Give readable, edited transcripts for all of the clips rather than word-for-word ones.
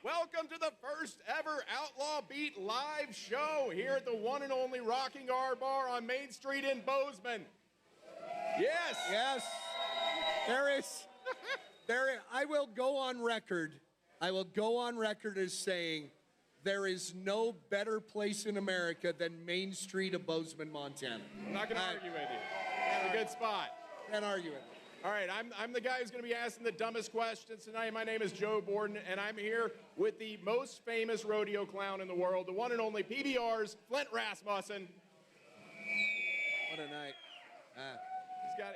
Welcome to the first ever Outlaw Beat live show here at the one and only Rocking R Bar on Main Street in Bozeman. Yes. Yes. I will go on record. I will go on record as saying there is no better place in America than Main Street of Bozeman, Montana. I'm not going to argue with you. It's a good spot. Can't argue with it. All right, I'm the guy who's going to be asking the dumbest questions tonight. My name is Joe Borden, and I'm here with the most famous rodeo clown in the world, the one and only PBR's Flint Rasmussen. What a night.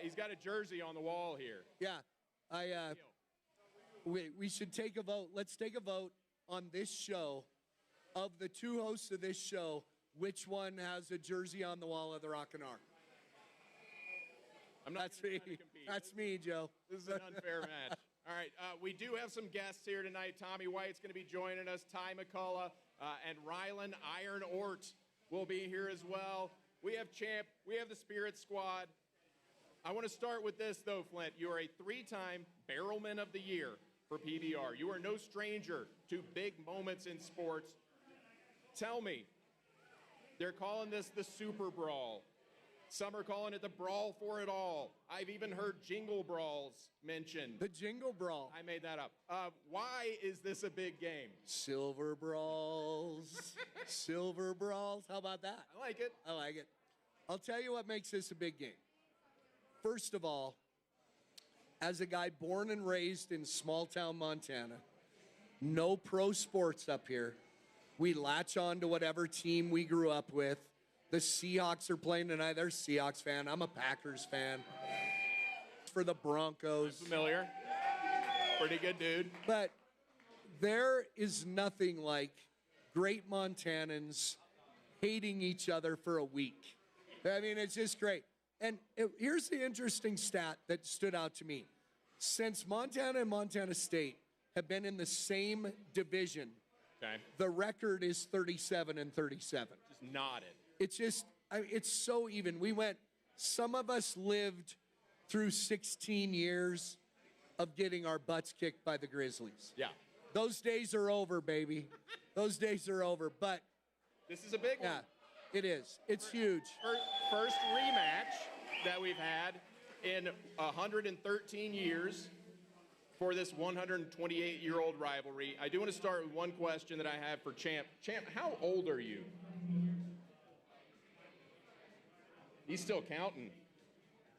He's got a jersey on the wall here. Yeah. We should take a vote. Let's take a vote on this show. Of the two hosts of this show, which one has a jersey on the wall of the Rockin' R? That's me. That's me, Joe. This is an unfair match. All right, we do have some guests here tonight. Tommy White's going to be joining us. Ty McCullough and Rylan Iron Ort will be here as well. We have Champ. We have the Spirit Squad. I want to start with this, though, Flint. You are a three-time Barrelman of the Year for PBR. You are no stranger to big moments in sports. Tell me, they're calling this the Super Brawl. Some are calling it the Brawl for it all. I've even heard Jingle Brawls mentioned. The Jingle Brawl. I made that up. Why is this a big game? Silver Brawls. Silver Brawls. How about that? I like it. I like it. I'll tell you what makes this a big game. First of all, as a guy born and raised in small town Montana, no pro sports up here. We latch on to whatever team we grew up with. The Seahawks are playing tonight. They're a Seahawks fan. I'm a Packers fan. For the Broncos. I'm familiar. Pretty good dude. But there is nothing like great Montanans hating each other for a week. I mean, it's just great. And here's the interesting stat that stood out to me. Since Montana and Montana State have been in the same division, okay, the record is 37-37. Just nodded. It's just, it's so even. Some of us lived through 16 years of getting our butts kicked by the Grizzlies. Yeah. Those days are over, baby. Those days are over. But this is a big one. Yeah, it is. It's huge. First rematch that we've had in 113 years for this 128-year-old rivalry. I do want to start with one question that I have for Champ. Champ, how old are you? He's still counting.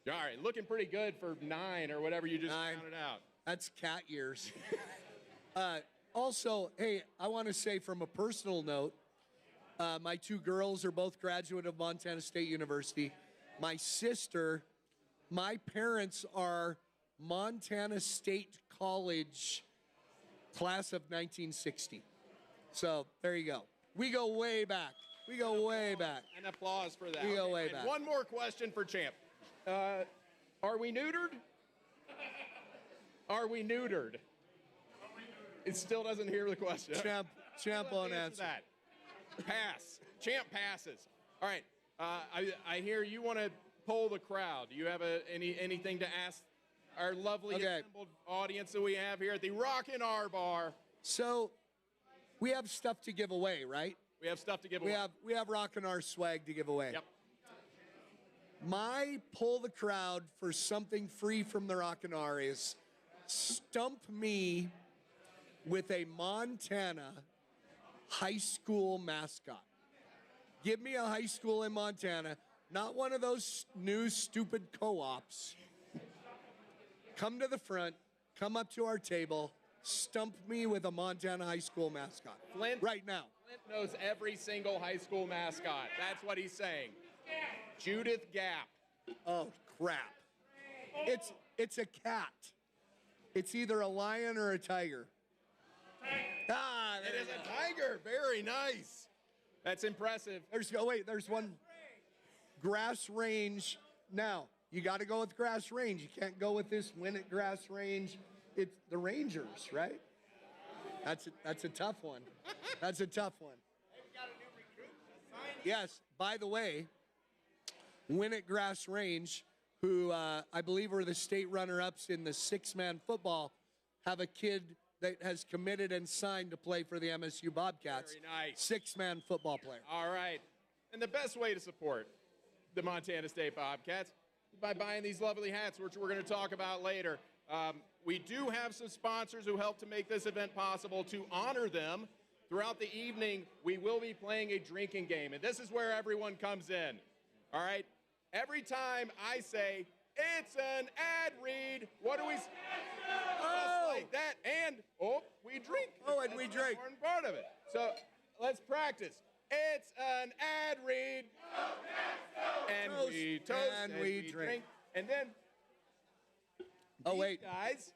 All right, looking pretty good for 9 or whatever you just counted out. That's cat years. Also, hey, I want to say from a personal note, my two girls are both graduate of Montana State University. My sister, my parents are Montana State College class of 1960. So there you go. We go way back. We go way back. An applause for that. We go way back. One more question for Champ. Are we neutered? Are we neutered? It still doesn't hear the question. Champ won't answer that. Pass. Champ passes. All right. I hear you want to poll the crowd. Do you have anything to ask our lovely assembled audience that we have here at the Rockin' R Bar? So we have stuff to give away, right? We have stuff to give away. We have Rockin' R swag to give away. Yep. My pull the crowd for something free from the Rockin' R is stump me with a Montana high school mascot. Give me a high school in Montana, not one of those new stupid co-ops. Come to the front, come up to our table, stump me with a Montana high school mascot. Flint, right now. Flint knows every single high school mascot. That's what he's saying. Judith Gap. Oh, crap. It's a cat. It's either a lion or a tiger. It is a tiger. Very nice. That's impressive. There's one. Grass range. Now, you got to go with grass range. You can't go with this win at grass range. It's the Rangers, right? That's a tough one. That's a tough one. Yes, by the way, win at grass range, who I believe were the state runner-ups in the 6-man football, have a kid that has committed and signed to play for the MSU Bobcats. Very nice. 6-man football player. All right. And the best way to support the Montana State Bobcats is by buying these lovely hats, which we're going to talk about later. We do have some sponsors who help to make this event possible. To honor them, throughout the evening, we will be playing a drinking game. And this is where everyone comes in. All right? Every time I say, it's an ad read, what do we say? Just like that. And, we drink. Oh, and That's we an drink. important part of it. So let's practice. It's an ad read. And Toast. we toast And we drink. And then Oh, these wait. guys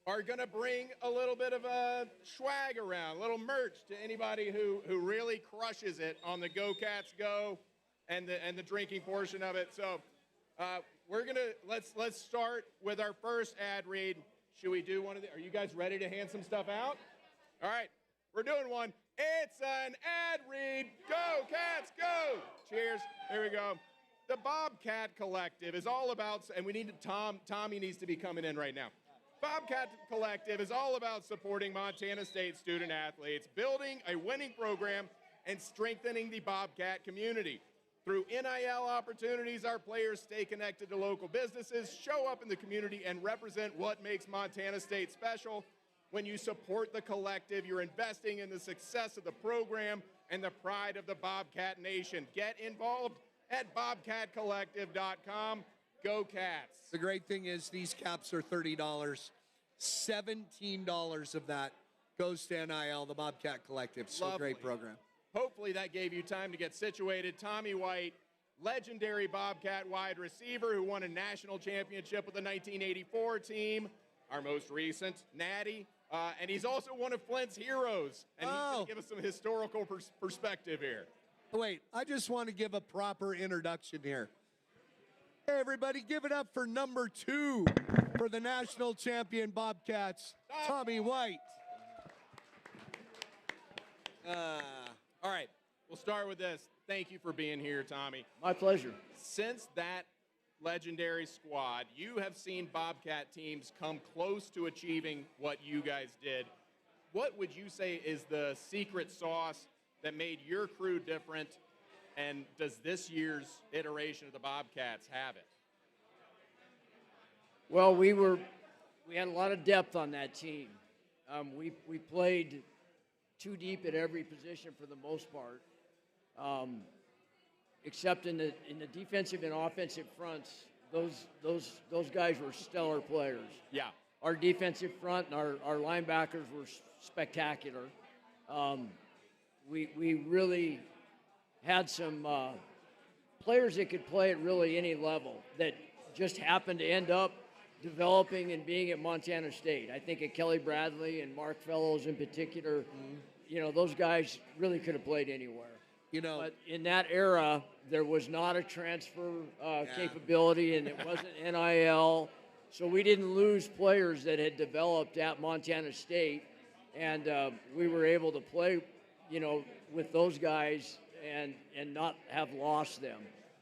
are going to bring a little bit of a swag around, a little merch to anybody who really crushes it on the Go Cats Go and the drinking portion of it. So we're going to let's start with our first ad read. Should we do one of the? Are you guys ready to hand some stuff out? All right, we're doing one. It's an ad read. Go Cats, go! Cheers. Here we go. The Bobcat Collective is all about, and we need to, Tommy needs to be coming in right now. Bobcat Collective is all about supporting Montana State student athletes, building a winning program, and strengthening the Bobcat community. Through NIL opportunities, our players stay connected to local businesses, show up in the community, and represent what makes Montana State special. When you support the collective, you're investing in the success of the program and the pride of the Bobcat Nation. Get involved at bobcatcollective.com. Go Cats. The great thing is these caps are $30. $17 of that goes to NIL, the Bobcat Collective. So Lovely. great program. Hopefully that gave you time to get situated. Tommy White, legendary Bobcat wide receiver who won a national championship with the 1984 team, our most recent natty. And he's also one of Flint's heroes. And he's going to give us some historical perspective here. Wait, I just want to give a proper introduction here. Hey, everybody, give it up for number 2 for the national champion Bobcats, Tommy White. All right, we'll start with this. Thank you for being here, Tommy. My pleasure. Since that legendary squad, you have seen Bobcat teams come close to achieving what you guys did. What would you say is the secret sauce that made your crew different, and does this year's iteration of the Bobcats have it? Well, we had a lot of depth on that team. We played too deep at every position for the most part, except in the defensive and offensive fronts. Those guys were stellar players. Yeah. Our defensive front and our linebackers were spectacular. We really had some players that could play at really any level that just happened to end up developing and being at Montana State. I think of Kelly Bradley and Mark Fellows in particular. You know, those guys really could have played anywhere. You know, but in that era, there was not a transfer capability, and it wasn't NIL. So we didn't lose players that had developed at Montana State, and we were able to play, you know, with those guys and not have lost them.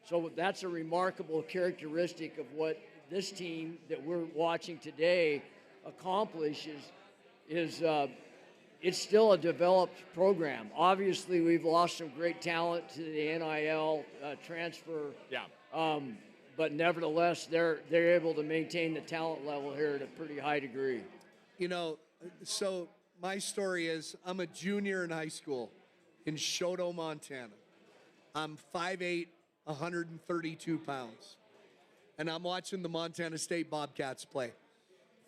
So that's a remarkable characteristic of what this team that we're watching today accomplishes. It's still a developed program. Obviously, we've lost some great talent to the NIL transfer. Yeah. But nevertheless, they're able to maintain the talent level here at a pretty high degree. You know, so my story is I'm a junior in high school in Choteau, Montana. I'm 5'8", 132 pounds. And I'm watching the Montana State Bobcats play.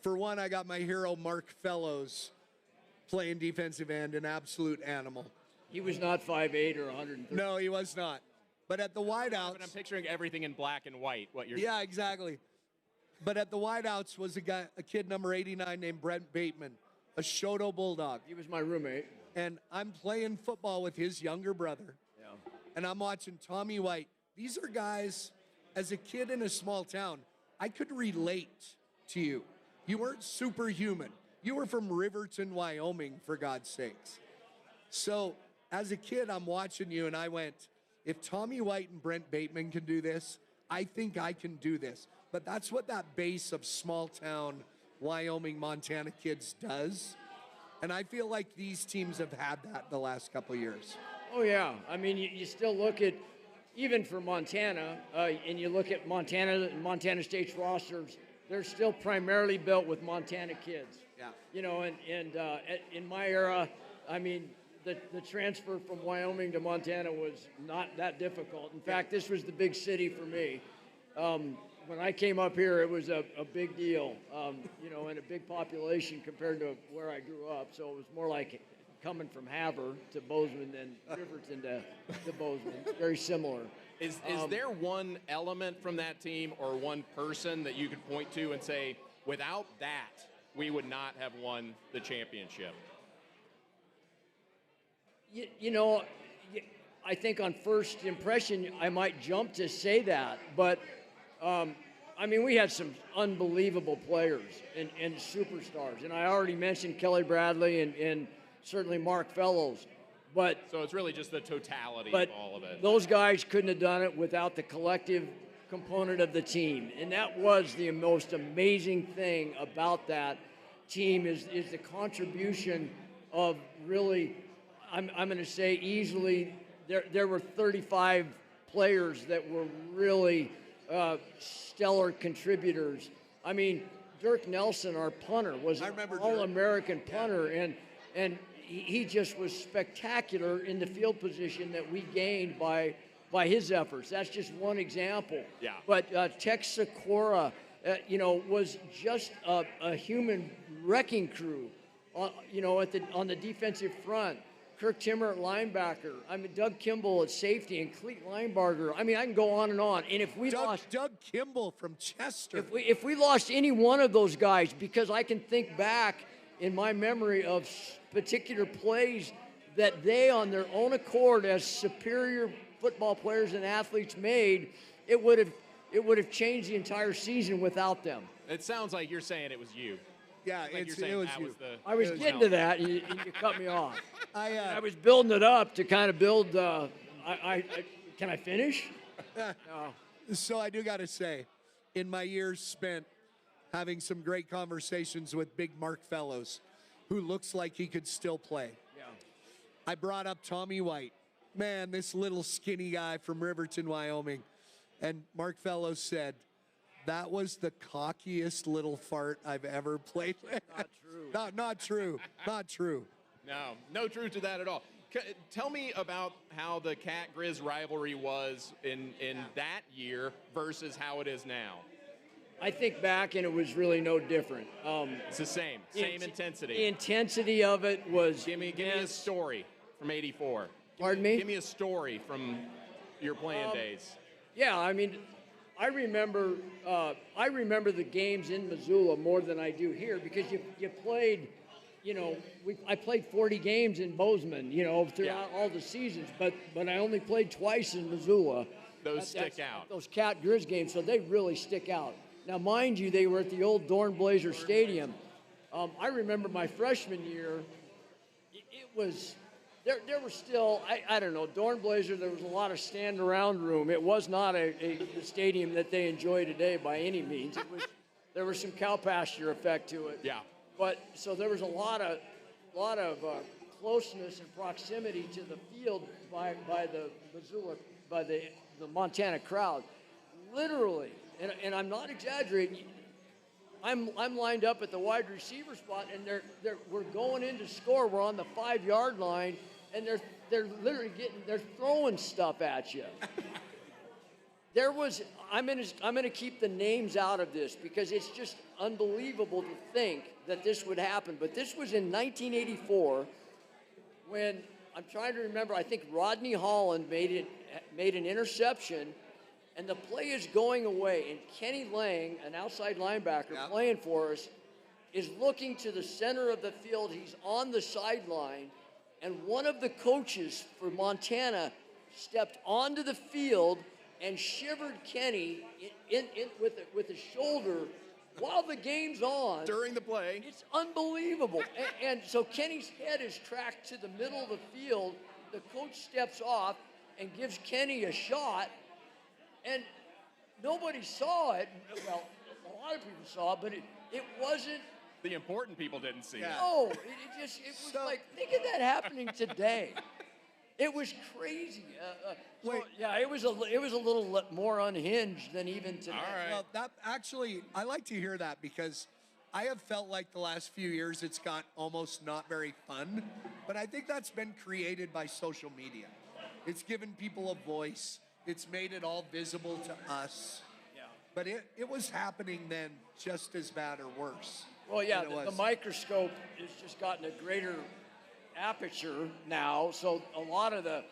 For one, I got my hero, Mark Fellows, playing defensive end, an absolute animal. He was not 5'8" or 130. No, he was not. But at the wideouts... But I'm picturing everything in black and white, what you're... Yeah, exactly. But at the wideouts was a kid number 89 named Brent Bateman, a Choteau Bulldog. He was my roommate. And I'm playing football with his younger brother. Yeah. And I'm watching Tommy White. These are guys, as a kid in a small town, I could relate to you. You weren't superhuman. You were from Riverton, Wyoming, for God's sakes. So as a kid, I'm watching you, and I went, if Tommy White and Brent Bateman can do this, I think I can do this. But that's what that base of small town Wyoming, Montana kids does. And I feel like these teams have had that the last couple of years. Oh, yeah. I mean, you still look at, even for Montana, and you look at Montana State's rosters, they're still primarily built with Montana kids. Yeah. You know, and in my era, I mean, the transfer from Wyoming to Montana was not that difficult. In fact, this was the big city for me. When I came up here, it was a big deal, you know, and a big population compared to where I grew up. So it was more like coming from Havre to Bozeman than Riverton to Bozeman. Very similar. Is there one element from that team or one person that you could point to and say, without that, we would not have won the championship? You know, I think on first impression, I might jump to say that, but I mean, we had some unbelievable players and superstars, and I already mentioned Kelly Bradley and certainly Mark Fellows, but so it's really just the totality of all of it. Those guys couldn't have done it without the collective component of the team, and that was the most amazing thing about that team is the contribution of really, I'm going to say easily, there were 35 players that were really stellar contributors. I mean, Dirk Nelson, our punter, was an All-American punter, and he just was spectacular in the field position that we gained by his efforts. That's just one example. Yeah. But Tex Sikora, you know, was just a human wrecking crew, you know, on the defensive front. Kirk Timmer at linebacker. I mean, Doug Kimball at safety and Cleet Linebarger. I mean, I can go on and on. And if we lost Doug Kimball from Chester. If we lost any one of those guys, because I can think back in my memory of particular plays that they, on their own accord, as superior football players and athletes made, it would have changed the entire season without them. It sounds like you're saying it was you. Yeah, Like it was you. I was getting to that, and you cut me off. I was building it up to kind of build. Can I finish? No. So I do got to say, in my years spent having some great conversations with Big Mark Fellows, who looks like he could still play. Yeah. I brought up Tommy White. Man, this little skinny guy from Riverton, Wyoming. And Mark Fellows said, that was the cockiest little fart I've ever played with. Not true. Not true. Not true. No truth to that at all. Tell me about how the Cat-Griz rivalry was in that year versus how it is now. I think back, and it was really no different. It's the same intensity. The intensity of it was. Give me a story from '84. Pardon me? Give me a story from your playing days. Yeah, I mean, I remember the games in Missoula more than I do here because you played, you know, I played 40 games in Bozeman, you know, throughout all the seasons, but I only played twice in Missoula. Those stick out. Those Cat-Griz games, so they really stick out. Now, mind you, they were at the old Dorn Blazer Stadium. I remember my freshman year, it was. There were still, I don't know, Dorn Blazer, there was a lot of stand-around room. It was not the stadium that they enjoy today by any means. There was some cow pasture effect to it. Yeah. But, so there was a lot of closeness and proximity to the field by the Missoula, by the Montana crowd. Literally, and I'm not exaggerating, I'm lined up at the wide receiver spot, and we're going in to score. We're on the 5-yard line, and they're literally they're throwing stuff at you. I'm gonna keep the names out of this because it's just unbelievable to think that this would happen. But this was in 1984 when I'm trying to remember. I think Rodney Holland made an interception. And the play is going away, and Kenny Lang, an outside linebacker playing for us, is looking to the center of the field. He's on the sideline, and one of the coaches for Montana stepped onto the field and shivered Kenny with his shoulder while the game's on. During the play. It's unbelievable. And so Kenny's head is tracked to the middle of the field. The coach steps off and gives Kenny a shot. And nobody saw it. Well, a lot of people saw it, but it wasn't The important people didn't see it. No, it was So- like, think of that happening today. It was crazy. Wait. Yeah, it was a little more unhinged than even today. All right. Well, that actually, I like to hear that because I have felt like the last few years it's got almost not very fun, but I think that's been created by social media. It's given people a voice. It's made it all visible to us. Yeah. But it was happening then just as bad or worse. Well, yeah, than it the was. microscope has just gotten a greater aperture now, so a lot of the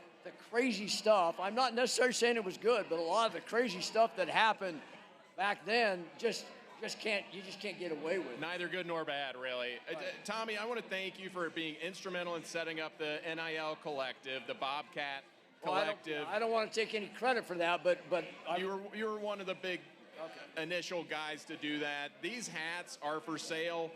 crazy stuff, I'm not necessarily saying it was good, but a lot of the crazy stuff that happened back then you just can't get away with. Neither good nor bad, really. Tommy, I want to thank you for being instrumental in setting up the NIL collective, the Bobcat collective. I don't want to take any credit for that, but You were one of the big initial guys to do that. These hats are for sale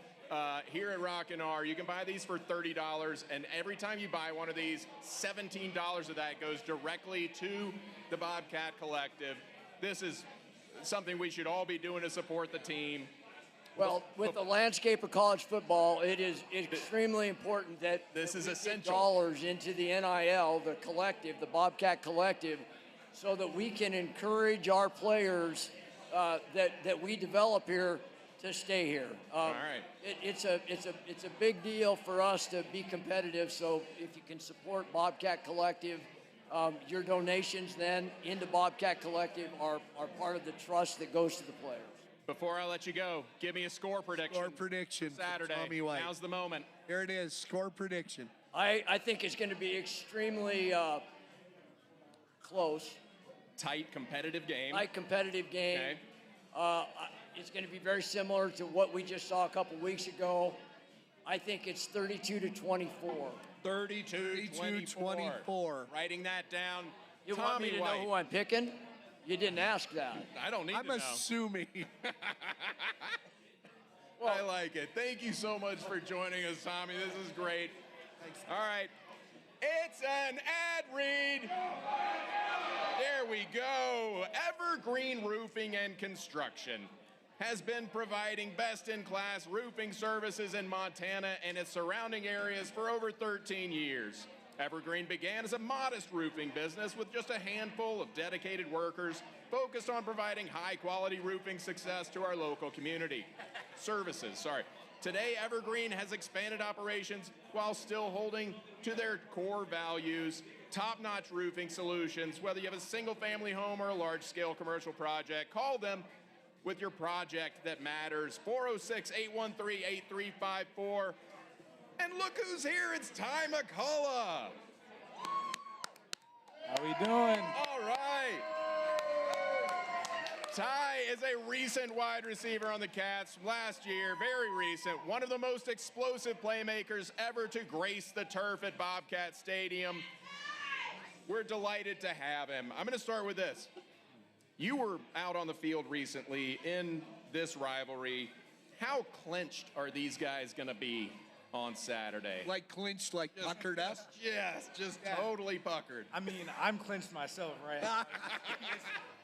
here at Rockin' R. You can buy these for $30, and every time you buy one of these, $17 of that goes directly to the Bobcat collective. This is something we should all be doing to support the team. Well, with the landscape of college football, it is extremely important that This is we get essential. dollars into the NIL, the collective, the Bobcat collective, so that we can encourage our players that we develop here to stay here. All right. It's a big deal for us to be competitive. So if you can support Bobcat Collective, your donations then into Bobcat Collective are part of the trust that goes to the players. Before I let you go, give me a score prediction. Score prediction for Saturday. Tommy White. Now's the moment. Here it is, score prediction. I think it's going to be extremely close. Tight, competitive game. High competitive game. Okay. It's going to be very similar to what we just saw a couple weeks ago. I think it's 32-24. 32-24. Writing that down. You Tommy want me to White. know who I'm picking? You didn't ask that. I don't need I'm to know. assuming. I like it. Thank you so much for joining us, Tommy. This is great. Thanks. All right. It's an ad read. There we go. Evergreen Roofing and Construction has been providing best-in-class roofing services in Montana and its surrounding areas for over 13 years. Evergreen began as a modest roofing business with just a handful of dedicated workers focused on providing high-quality roofing success to our local community. Today, Evergreen has expanded operations while still holding to their core values, top-notch roofing solutions. Whether you have a single-family home or a large-scale commercial project, call them with your project that matters. 406-813-8354. And look who's here. It's Ty McCullough. How we doing? All right. Ty is a recent wide receiver on the Cats last year, very recent. One of the most explosive playmakers ever to grace the turf at Bobcat Stadium. We're delighted to have him. I'm going to start with this. You were out on the field recently in this rivalry. How clenched are these guys going to be on Saturday? Like clinched, like puckered up. Just totally puckered. I mean, I'm clinched myself, right?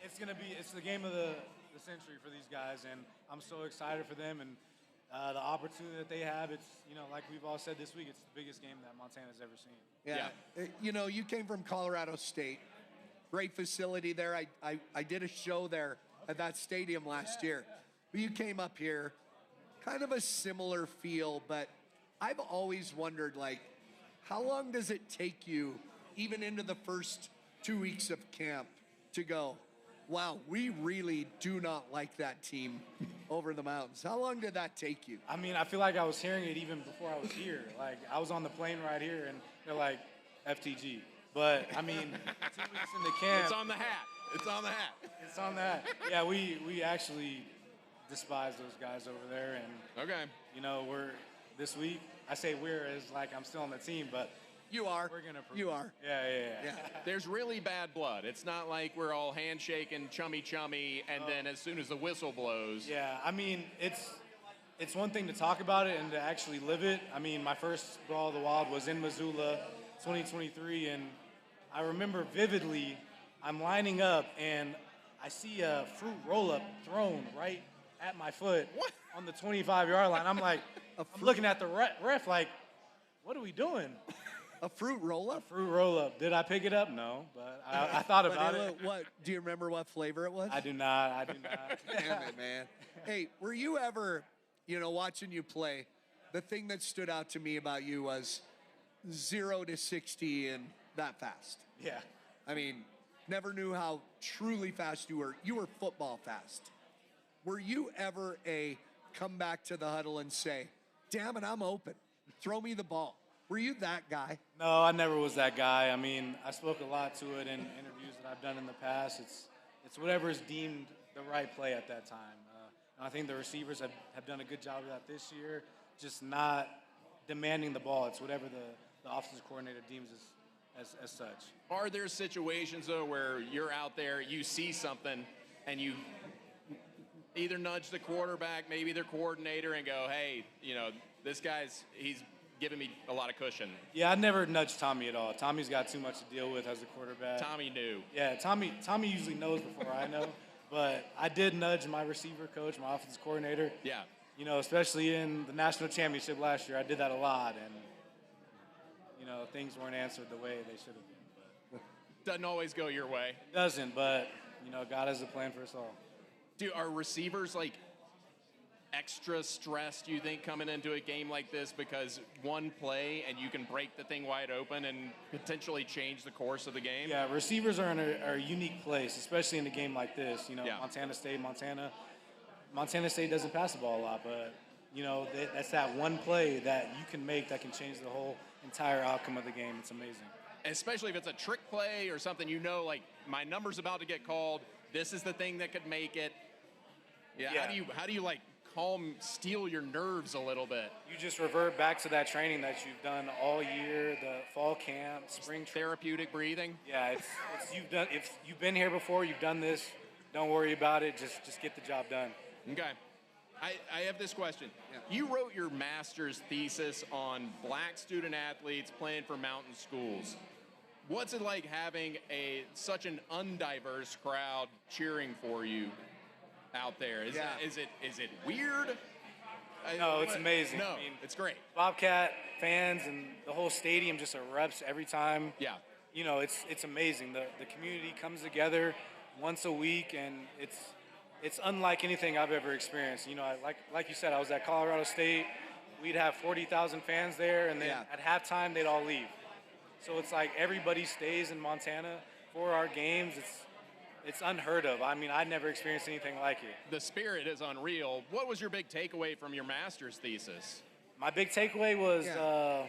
It's the game of the century for these guys, and I'm so excited for them and the opportunity that they have. It's, like we've all said this week, it's the biggest game that Montana's ever seen. Yeah. You came from Colorado State. Great facility there. I did a show there at that stadium last year. But you came up here, kind of a similar feel, but I've always wondered, how long does it take you, even into the first 2 weeks of camp, to go, wow, we really do not like that team over the mountains? How long did that take you? I mean, I feel like I was hearing it even before I was here. Like, I was on the plane right here, and they're like, FTG. But, I mean, 2 weeks into camp. It's on the hat. It's on the hat. It's on that. Yeah, we actually despise those guys over there. And, Okay. this week, I say we're as like I'm still on the team, but You are. we're going to prove You it. are. Yeah. There's really bad blood. It's not like we're all handshaking, chummy, and then as soon as the whistle blows. Yeah, I mean, it's one thing to talk about it and to actually live it. I mean, my first Brawl of the Wild was in Missoula, 2023, and I remember vividly, I'm lining up and I see a fruit roll-up thrown right at my foot on the 25-yard line. I'm like, I'm looking at the ref like, what are we doing? A fruit roll-up? Fruit roll-up. Did I pick it up? No, but I thought about it. What? Do you remember what flavor it was? I do not. Damn it, man. Hey, were you ever, watching you play, the thing that stood out to me about you was 0 to 60 and that fast. Yeah. I mean, never knew how truly fast you were. You were football fast. Were you ever a come back to the huddle and say, damn it, I'm open. Throw me the ball. Were you that guy? No, I never was that guy. I mean, I spoke a lot to it in interviews that I've done in the past. It's whatever is deemed the right play at that time. And I think the receivers have done a good job of that this year, just not demanding the ball. It's whatever the offensive coordinator deems as such. Are there situations, though, where you're out there, you see something, and you either nudge the quarterback, maybe their coordinator, and go, hey, this he's giving me a lot of cushion? Yeah, I never nudged Tommy at all. Tommy's got too much to deal with as a quarterback. Tommy knew. Yeah, Tommy usually knows before I know. But I did nudge my receiver coach, my offensive coordinator. Yeah. Especially in the national championship last year, I did that a lot, and things weren't answered the way they should have been. Doesn't always go your way. It doesn't, but God has a plan for us all. Are receivers extra stressed, you think, coming into a game like this because one play and you can break the thing wide open and potentially change the course of the game? Yeah, receivers are in a unique place, especially in a game like this. Montana State doesn't pass the ball a lot, but that's that one play that you can make that can change the whole entire outcome of the game. It's amazing. Especially if it's a trick play or something, my number's about to get called. This is the thing that could make it. Yeah. How do you steel your nerves a little bit? You just revert back to that training that you've done all year, the fall camp, spring therapeutic breathing. Yeah, it's if you've been here before, you've done this. Don't worry about it. Just get the job done. Okay. I have this question. Yeah. You wrote your master's thesis on black student athletes playing for mountain schools. What's it like having such an undiverse crowd cheering for you out there? Is it weird? No, it's amazing. No, it's great. Bobcat fans and the whole stadium just erupts every time. Yeah. It's amazing. The community comes together once a week, and it's unlike anything I've ever experienced. Like you said, I was at Colorado State. We'd have 40,000 fans there, and then at halftime they'd all leave. So it's like everybody stays in Montana for our games. It's unheard of. I mean, I'd never experienced anything like it. The spirit is unreal. What was your big takeaway from your master's thesis? My big takeaway was, a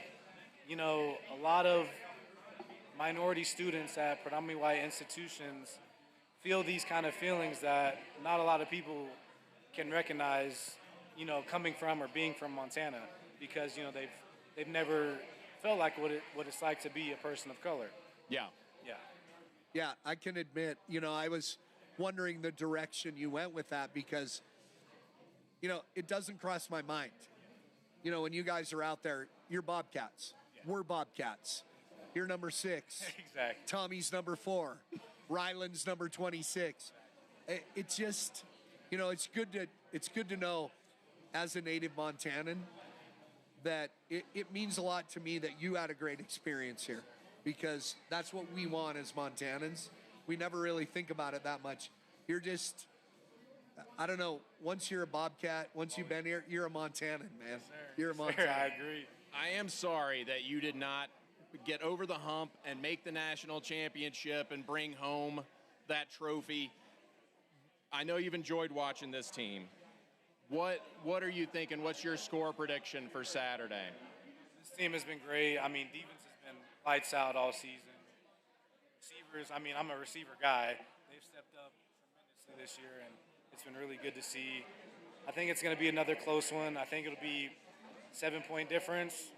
lot of minority students at predominantly white institutions feel these kind of feelings that not a lot of people can recognize, coming from or being from Montana, because, they've never felt like what it's like to be a person of color. Yeah. Yeah. Yeah, I can admit, I was wondering the direction you went with that because, it doesn't cross my mind. When you guys are out there, you're Bobcats. Yeah. We're Bobcats. You're number 6. Exactly. Tommy's number 4. Ryland's number 26. It's just, it's good to know as a native Montanan that it means a lot to me that you had a great experience here, because that's what we want as Montanans. We never really think about it that much. You're just, I don't know, once you're a Bobcat, once you've been here, you're a Montanan, man. Yes, sir. You're a Montanan. I agree. I am sorry that you did not get over the hump and make the national championship and bring home that trophy. I know you've enjoyed watching this team. What are you thinking? What's your score prediction for Saturday? This team has been great. I mean, defense has been lights out all season. Receivers, I'm a receiver guy. They've stepped up tremendously this year, and it's been really good to see. I think it's going to be another close one. I think it'll be 7-point difference.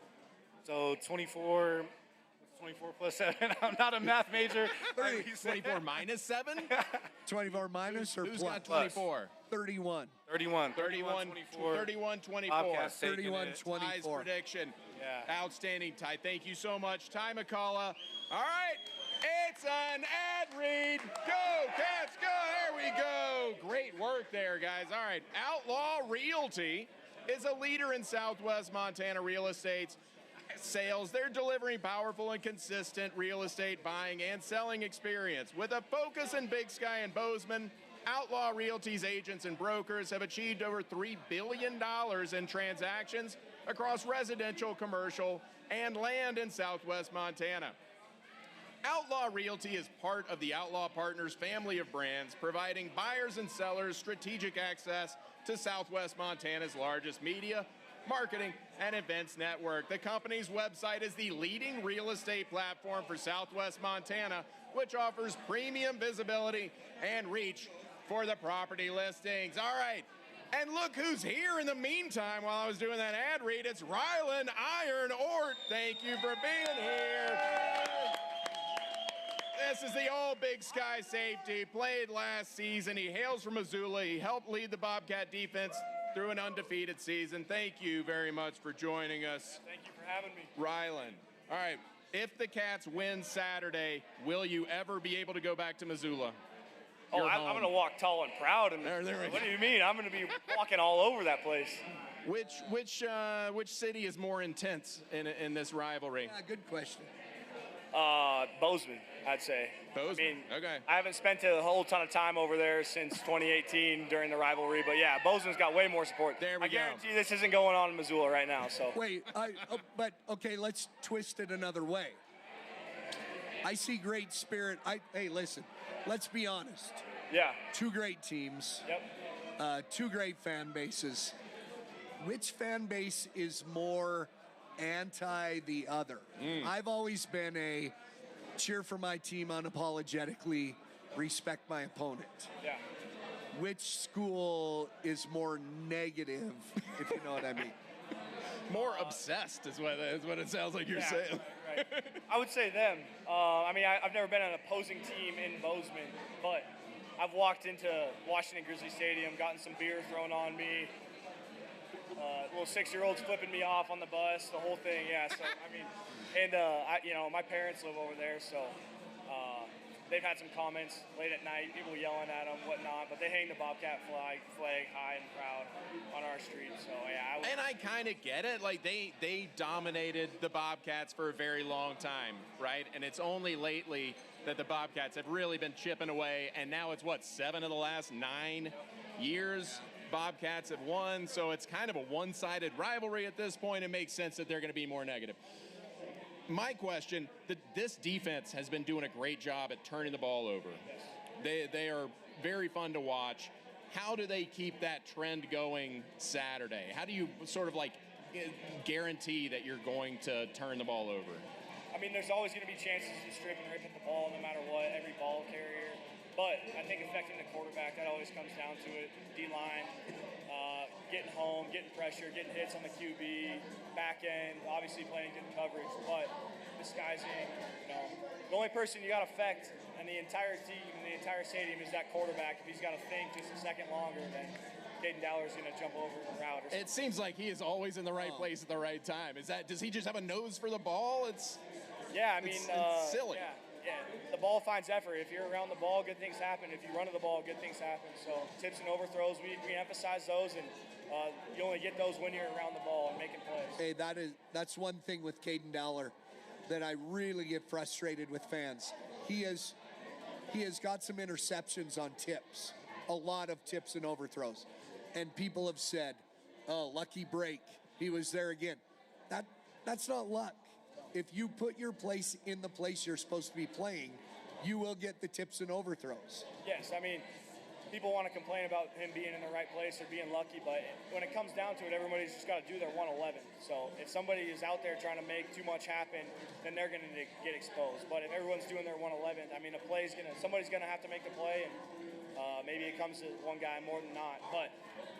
So 24 plus 7. I'm not a math major. 24 minus 7? 24 minus or Who's plus? got 24? 31. 31. 24. Bobcats taking 31, it. 24. Ty's prediction. Yeah. Outstanding, Ty. Thank you so much. Ty McCullough. All right. It's an ad read. Go, Cats, go. There we go. Great work there, guys. All right. Outlaw Realty is a leader in Southwest Montana real estate sales. They're delivering powerful and consistent real estate buying and selling experience. With a focus in Big Sky and Bozeman, Outlaw Realty's agents and brokers have achieved over $3 billion in transactions across residential, commercial, and land in Southwest Montana. Outlaw Realty is part of the Outlaw Partners family of brands, providing buyers and sellers strategic access to Southwest Montana's largest media, marketing, and events network. The company's website is the leading real estate platform for Southwest Montana, which offers premium visibility and reach for the property listings. All right. And look who's here in the meantime while I was doing that ad read. It's Rylan Iron Ort. Thank you for being here. This is the old Big Sky safety, played last season. He hails from Missoula. He helped lead the Bobcat defense through an undefeated season. Thank you very much for joining us. Thank you for having me. Rylan. All right, if the Cats win Saturday, will you ever be able to go back to Missoula? Oh, I'm going to walk tall and proud. And there what do you mean? I'm going to be walking all over that place. Which city is more intense in this rivalry? Yeah, good question. Bozeman, I'd say. Bozeman, I mean, okay. I haven't spent a whole ton of time over there since 2018 during the rivalry, but yeah, Bozeman's got way more support. There we I go. guarantee this isn't going on in Missoula right now. So Wait, but okay, let's twist it another way. I see great spirit. Hey, listen, let's be honest. yeah, Two great teams, yep. two great fan bases. Which fan base is more anti the other? I've always been a cheer for my team unapologetically, respect my opponent. Yeah. Which school is more negative, if you know what I mean? More obsessed is what it sounds like you're saying. Right. I would say them. I mean, I've never been an opposing team in Bozeman, but I've walked into Washington Grizzly Stadium, gotten some beer thrown on me, little 6-year-olds flipping me off on the bus, the whole thing. Yeah. So I mean, and my parents live over there, so they've had some comments late at night, people yelling at them, whatnot. But they hang the Bobcat flag high and proud on our street. So yeah. And I kind of get it. Like they dominated the Bobcats for a very long time, right? And it's only lately that the Bobcats have really been chipping away. And now it's 7 of the last 9 years Bobcats have won. So it's kind of a one-sided rivalry at this point. It makes sense that they're going to be more negative. My question, this defense has been doing a great job at turning the ball over. They are very fun to watch. How do they keep that trend going Saturday? How do you sort of guarantee that you're going to turn the ball over? I mean, there's always going to be chances to strip and rip at the ball no matter what, every ball carrier. But I think affecting the quarterback, that always comes down to it. D-line, getting home, getting pressure, getting hits on the QB, back end, obviously playing good coverage, but disguising, the only person you got to affect and the entire team and the entire stadium is that quarterback. If he's got to think just a second longer, then Caden Dowler's going to jump over the route. It seems like he is always in the right place at the right time. Does he just have a nose for the ball? Yeah, I mean, it's silly. Yeah, the ball finds effort. If you're around the ball, good things happen. If you run to the ball, good things happen. So tips and overthrows, we emphasize those, and you only get those when you're around the ball and making plays. Hey, that's one thing with Caden Dowler that I really get frustrated with fans. He has got some interceptions on tips, a lot of tips and overthrows, and people have said, "Oh, lucky break, he was there again." That's not luck. If you put your place in the place you're supposed to be playing, you will get the tips and overthrows. Yes, I mean, people want to complain about him being in the right place or being lucky, but when it comes down to it, everybody's just got to do their 111. So if somebody is out there trying to make too much happen, then they're going to get exposed. But if everyone's doing their 111, I mean, somebody's going to have to make the play, and maybe it comes to one guy more than not. But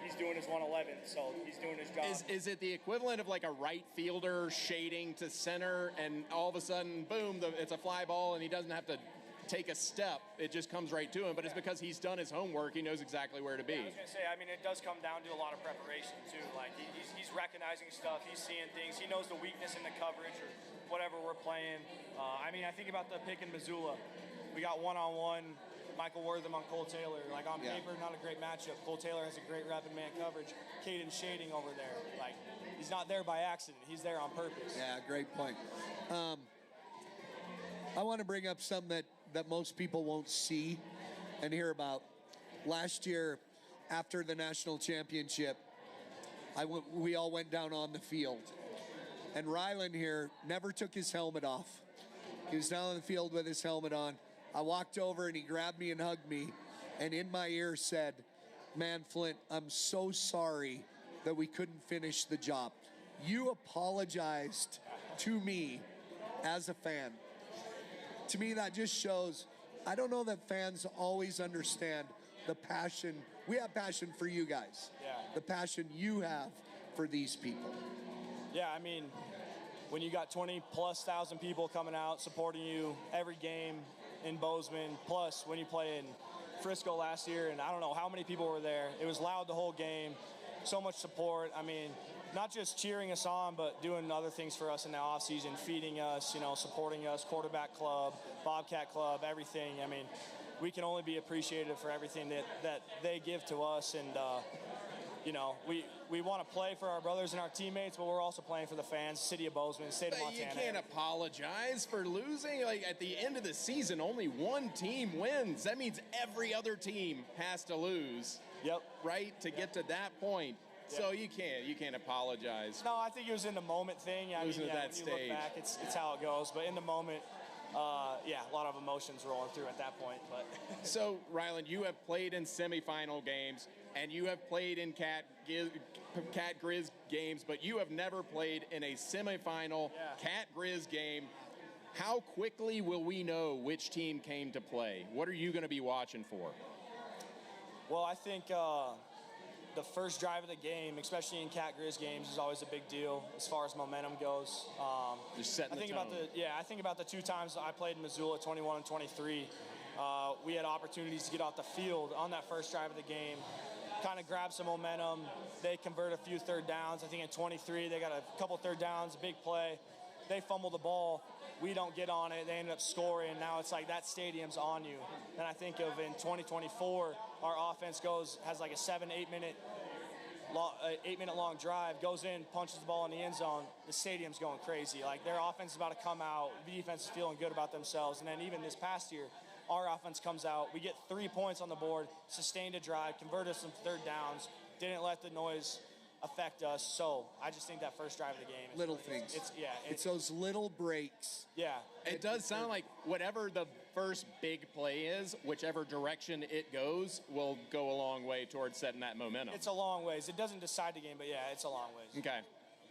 he's doing his 111, so he's doing his job. Is it the equivalent of a right fielder shading to center, and all of a sudden, boom, it's a fly ball, and he doesn't have to take a step. It just comes right to him, but it's because he's done his homework. He knows exactly where to be. I was going to say, I mean, it does come down to a lot of preparation, too. Like, he's recognizing stuff. He's seeing things. He knows the weakness in the coverage or whatever we're playing. I mean, I think about the pick in Missoula. We got one-on-one, Michael Wortham on Cole Taylor. Like, on paper, not a great matchup. Cole Taylor has a great rep and man coverage. Caden shading over there. Like, he's not there by accident. He's there on purpose. Yeah, great point. I want to bring up something that most people won't see and hear about. Last year, after the national championship, we all went down on the field. And Rylan here never took his helmet off. He was down on the field with his helmet on. I walked over and he grabbed me and hugged me, and in my ear said, "Man, Flint, I'm so sorry that we couldn't finish the job." You apologized to me as a fan. To me, that just shows, I don't know that fans always understand the passion. We have passion for you guys. Yeah. The passion you have for these people. Yeah, I mean, when you got 20,000+ people coming out supporting you every game in Bozeman, plus when you play in Frisco last year, and I don't know how many people were there. It was loud the whole game, so much support. I mean, not just cheering us on, but doing other things for us in the offseason, feeding us, you know, supporting us, quarterback club, Bobcat club, everything. I mean, we can only be appreciative for everything that they give to us. And, you know, we want to play for our brothers and our teammates, but we're also playing for the fans, city of Bozeman, state of Montana. You can't apologize for losing. Like, at the end of the season, only one team wins. That means every other team has to lose. Yep. Right? To get to that point. Yep. So you can't apologize. No, I think it was in the moment thing. I mean, at that when you stage. look back, it's how it goes. But in the moment, a lot of emotions rolling through at that point. But So, Rylan, you have played in semifinal games, and you have played in Cat-Griz games, but you have never played in a semifinal Cat-Griz game. How quickly will we know which team came to play? What are you going to be watching for? Well, I think the first drive of the game, especially in Cat-Griz games, is always a big deal as far as momentum goes. Just setting I think the tone. I think about the two times I played in Missoula, 21 and 23. We had opportunities to get off the field on that first drive of the game, kind of grab some momentum. They convert a few third downs. I think in 23 they got a couple third downs, a big play. They fumble the ball. We don't get on it. They ended up scoring. Now it's like that stadium's on you. Then I think of in 2024, our offense has like a 8 minute long drive, goes in, punches the ball in the end zone. The stadium's going crazy. Like, their offense is about to come out. The defense is feeling good about themselves. And then even this past year, our offense comes out. We get 3 points on the board, sustained a drive, converted some third downs, didn't let the noise affect us. So I just think that first drive of the game is Little things. It's those little breaks. Yeah. It does sound like whatever the first big play is, whichever direction it goes, will go a long way towards setting that momentum. It's a long ways. It doesn't decide the game, but yeah, it's a long ways. Okay.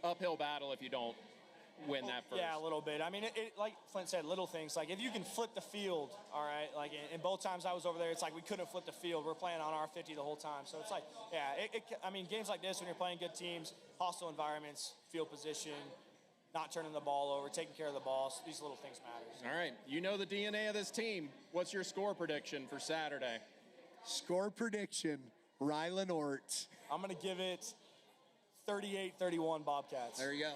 Uphill battle if you don't win that first. Yeah, a little bit. I mean, it like Flint said, little things. Like, if you can flip the field, all right, like in both times I was over there, it's like we couldn't flip the field. We're playing on our 50 the whole time. So it's like, I mean, games like this, when you're playing good teams, hostile environments, field position, not turning the ball over, taking care of the ball, so these little things matter. All right. You know the DNA of this team. What's your score prediction for Saturday? Score prediction, Rylan Ort. I'm going to give it 38-31 Bobcats. There you go.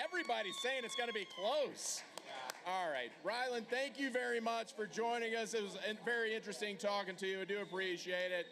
Everybody's saying it's going to be close. All right. Rylan, thank you very much for joining us. It was very interesting talking to you. I do appreciate it.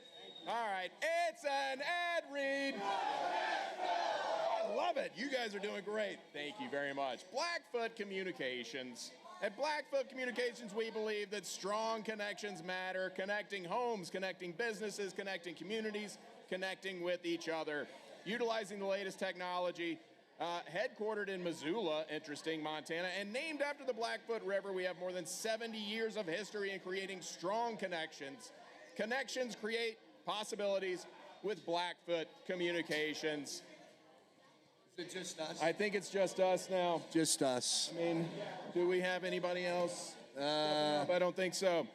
All right. It's an ad read. I love it. You guys are doing great. Thank you very much. Blackfoot Communications. At Blackfoot Communications, we believe that strong connections matter. Connecting homes, connecting businesses, connecting communities, connecting with each other. Utilizing the latest technology. Headquartered in Missoula, interesting, Montana, and named after the Blackfoot River, we have more than 70 years of history in creating strong connections. Connections create possibilities with Blackfoot Communications. Is it just us? I think it's just us now. Just us. I mean, do we have anybody else? I don't think so.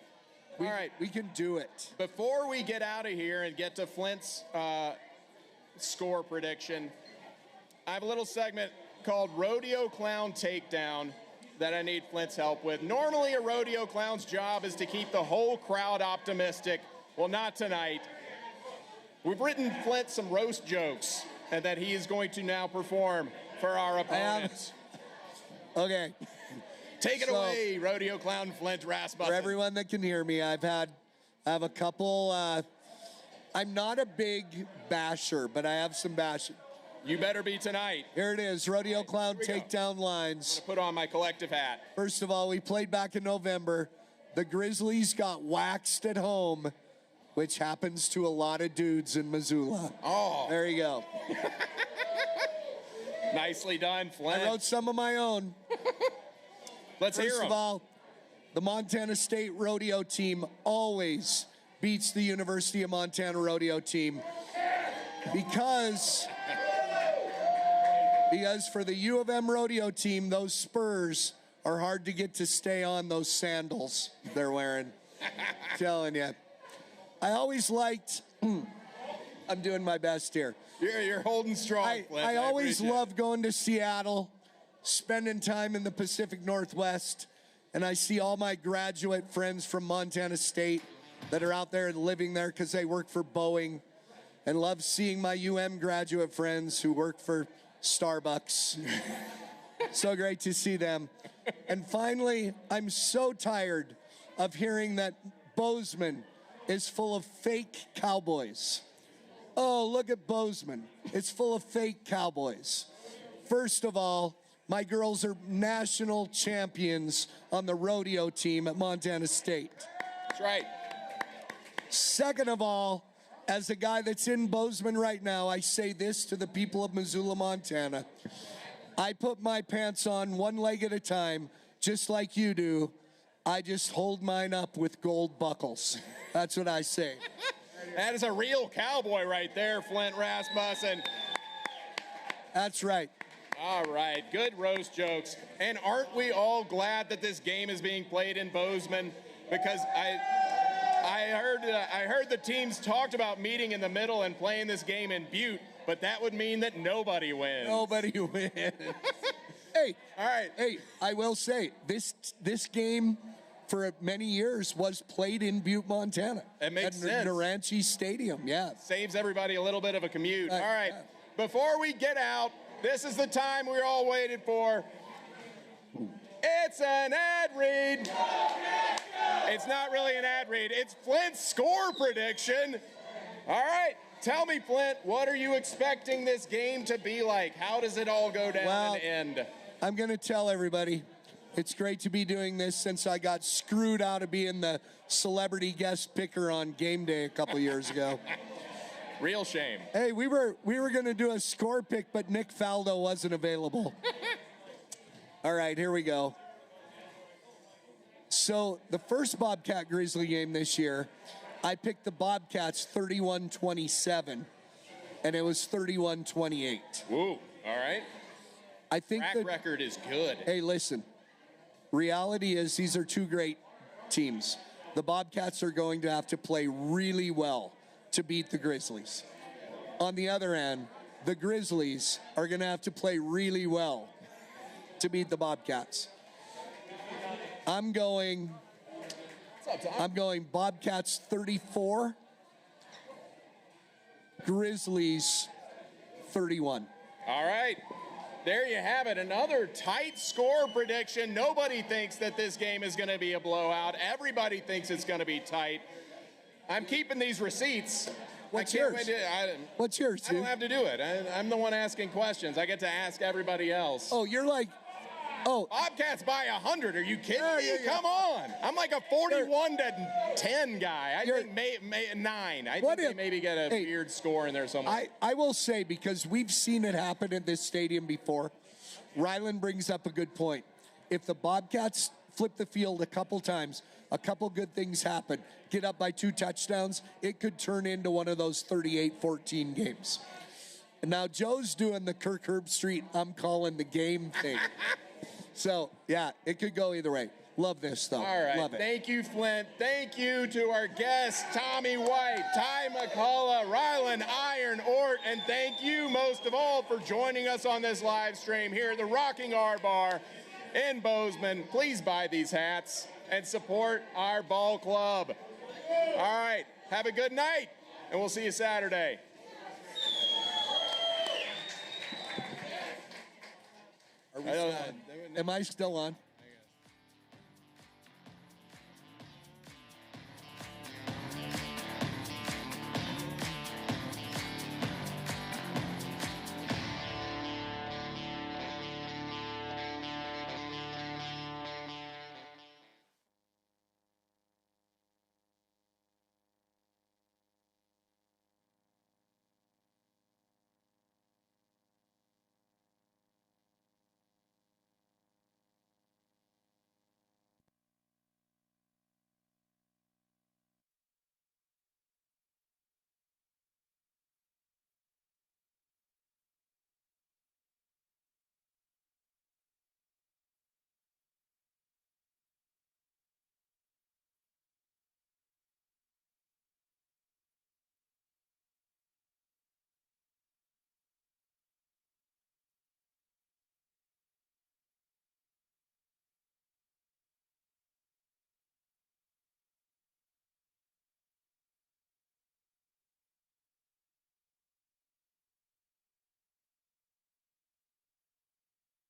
All right. We can do it. Before we get out of here and get to Flint's score prediction, I have a little segment called Rodeo Clown Takedown. that I need Flint's help with. Normally, a rodeo clown's job is to keep the whole crowd optimistic. Well, not tonight. We've written Flint some roast jokes and that he is going to now perform for our opponents. Okay. Take it away, rodeo clown Flint Rasmussen. For everyone that can hear me, I have a couple. I'm not a big basher, but I have some bashing. You better be tonight. Here it is, rodeo clown takedown lines. I'm gonna put on my collective hat. First of all, we played back in November. The Grizzlies got waxed at home, which happens to a lot of dudes in Missoula. Oh. There you go. Nicely done, Flint. I wrote some of my own. Let's hear them. First of all, the Montana State rodeo team always beats the University of Montana rodeo team because for the U of M rodeo team, those spurs are hard to get to stay on those sandals they're wearing. Telling you. I always liked, I'm doing my best here. You're holding strong, Flint. I always loved going to Seattle, spending time in the Pacific Northwest, and I see all my graduate friends from Montana State that are out there and living there because they work for Boeing, and love seeing my UM graduate friends who work for Starbucks. So great to see them. And finally, I'm so tired of hearing that Bozeman is full of fake cowboys. Oh, look at Bozeman. It's full of fake cowboys. First of all, my girls are national champions on the rodeo team at Montana State. That's right. Second of all, as a guy that's in Bozeman right now, I say this to the people of Missoula, Montana. I put my pants on one leg at a time, just like you do. I just hold mine up with gold buckles. That's what I say. That is a real cowboy right there, Flint Rasmussen. That's right. All right, good roast jokes. And aren't we all glad that this game is being played in Bozeman? Because I heard the teams talked about meeting in the middle and playing this game in Butte, but that would mean that nobody wins. Nobody wins. Hey, all right. Hey, I will say this game for many years was played in Butte, Montana. It makes sense. At Naranchi Stadium, yeah. Saves everybody a little bit of a commute. All right, yeah. Before we get out, this is the time we all waited for. It's an ad read. It's not really an ad read. It's Flint's score prediction. All right, tell me, Flint, what are you expecting this game to be like? How does it all go down and end? I'm going to tell everybody. It's great to be doing this since I got screwed out of being the celebrity guest picker on game day a couple years ago. Real shame. Hey, we were going to do a score pick, but Nick Faldo wasn't available. All right, here we go. So the first Bobcat Grizzly game this year, I picked the Bobcats 31-27, and it was 31-28. Ooh, all right. I think track record is good. Hey, listen. Reality is these are two great teams. The Bobcats are going to have to play really well to beat the Grizzlies. On the other end, the Grizzlies are going to have to play really well to beat the Bobcats. I'm going Bobcats 34, Grizzlies 31. All right. There you have it, another tight score prediction. Nobody thinks that this game is going to be a blowout. Everybody thinks it's going to be tight. I'm keeping these receipts. What's yours? What's yours, I don't have to do it. I'm the one asking questions. I get to ask everybody else. Oh, you're like, oh. Bobcats by 100. Are you kidding me? Yeah. Come on. I'm like a 41-10 guy. I think 9. I think they maybe get a weird score in there somewhere. I will say, because we've seen it happen at this stadium before, Ryland brings up a good point. If the Bobcats flip the field a couple times, a couple good things happen, get up by 2 touchdowns, it could turn into one of those 38-14 games. And now Joe's doing the Kirk Herbstreit, I'm calling the game thing. So, yeah, it could go either way. Love this, though. All right. Love it. Thank you, Flint. Thank you to our guests, Tommy White, Ty McCullough, Ryland Iron Ort, and thank you most of all for joining us on this live stream here at the Rocking R Bar in Bozeman, please buy these hats and support our ball club. All right, have a good night, and we'll see you Saturday. Am I still on?